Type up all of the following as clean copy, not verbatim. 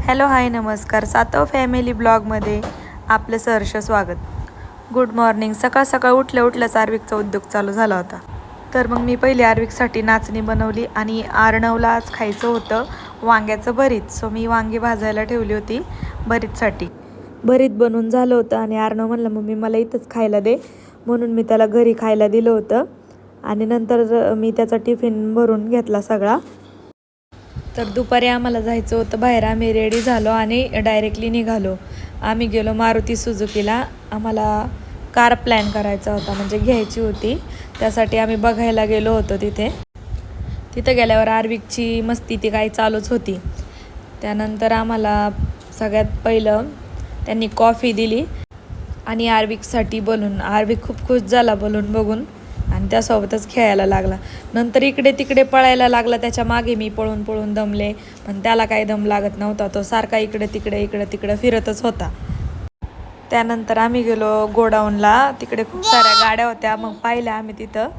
Hello hi नमस्कार. Satav family ब्लॉगमध्ये आपलं सहर्ष स्वागत. Good morning. सकाळ सकाळ उठल्याच आर्विकचा उद्योग चालू झाला होता. तर मग मी पहिले आर्विकसाठी नाचणी बनवली आणि आर्णवला आज खायचं होतं वांग्याचं भरीत. सो मी वांगी भाजायला ठेवली होती भरीतसाठी. भरीत बनवून झालं होतं आणि आर्णव म्हणलं मम्मी मला इथंच खायला दे, म्हणून मी त्याला घरी खायला दिलं होतं. आणि नंतर मी त्याचा टिफिन भरून घेतला सगळा. तर दुपारी आम्हाला जायचं होतं बाहेर. आम्ही रेडी झालो आणि डायरेक्टली निघालो. आम्ही गेलो मारुती सुझुकीला. आम्हाला कार प्लॅन करायचा होता, म्हणजे घ्यायची होती. त्यासाठी आम्ही बघायला गेलो होतो तिथे गेल्यावर आर्विकची मस्ती ती काही चालूच होती. त्यानंतर आम्हाला सगळ्यात पहिलं त्यांनी कॉफी दिली आणि आर्विकसाठी बलून. आर्विक खूप खुश झाला बलून बघून आणि त्यासोबतच खेळायला लागला. नंतर इकडे तिकडे पळायला लागला. त्याच्या मागे मी पळून पळून दमले, पण त्याला काही दम लागत नव्हता. तो सारखा इकडे तिकडे फिरतच होता. त्यानंतर आम्ही गेलो गोडाऊनला. तिकडे खूप साऱ्या गाड्या होत्या. मग पाहिल्या आम्ही तिथं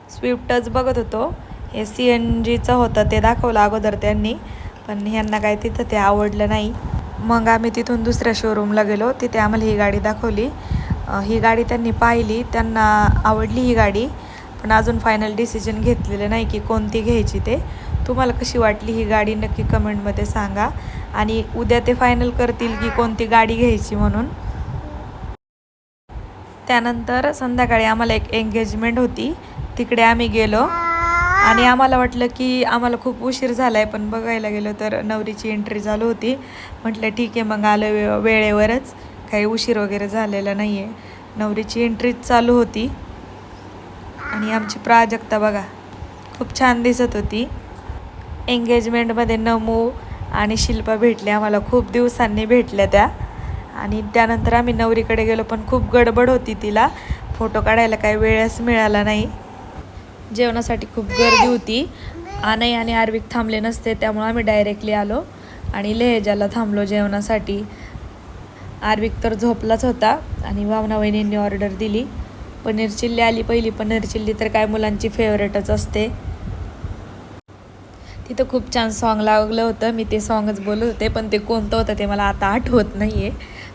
स्विफ्टच बघत होतो. हे CNGचं होतं, ते दाखवलं अगोदर त्यांनी, पण ह्यांना काय तिथं ते आवडलं नाही. मग आम्ही तिथून दुसऱ्या शोरूमला गेलो. तिथे आम्हाला ही गाडी दाखवली. ही गाडी त्यांनी पाहिली, त्यांना आवडली ही गाडी, पण अजून फायनल डिसिजन घेतलेलं नाही की कोणती घ्यायची ते. तुम्हाला कशी वाटली ही गाडी नक्की कमेंटमध्ये सांगा. आणि उद्या ते फायनल करतील की कोणती गाडी घ्यायची म्हणून. त्यानंतर संध्याकाळी आम्हाला एक एंगेजमेंट होती, तिकडे आम्ही गेलो. आणि आम्हाला वाटलं की आम्हाला खूप उशीर झाला आहे, पण बघायला गेलो तर नवरीची एंट्री चालू होती. म्हटलं ठीक आहे मग आलं वेळेवरच, काही उशीर वगैरे झालेला नाही आहे. नवरीची एंट्रीच चालू होती. आणि आमची प्राजक्ता बघा खूप छान दिसत होती. एंगेजमेंटमध्ये नमू आणि शिल्पा भेटल्या आम्हाला, खूप दिवसांनी भेटल्या त्या. आणि त्यानंतर आम्ही नवरीकडे गेलो, पण खूप गडबड होती तिला. फोटो काढायला काही वेळच मिळाला नाही. जेवणासाठी खूप गर्दी होती. आनई आणि आर्विक थांबले नसते, त्यामुळे आम्ही डायरेक्टली आलो आणि लेहेजाला थांबलो जेवणासाठी. आर्विक तर झोपलाच होता. आणि भावना वहिनींनी ऑर्डर दिली. पनीर चिल्ली आली. पहिली पनीर चिल्ली तर काय मुलांची फेवरेटच असते. तिथं खूप छान सॉन्ग लागलं होतं. मी ते सॉन्गच बोलत होते, पण ते कोणतं होतं ते मला आता आठवत नाही आहे.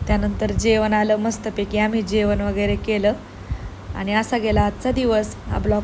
त्यानंतर जेवण आलं मस्तपैकी. आम्ही जेवण वगैरे केलं आणि असा गेला आजचा दिवस. हा ब्लॉग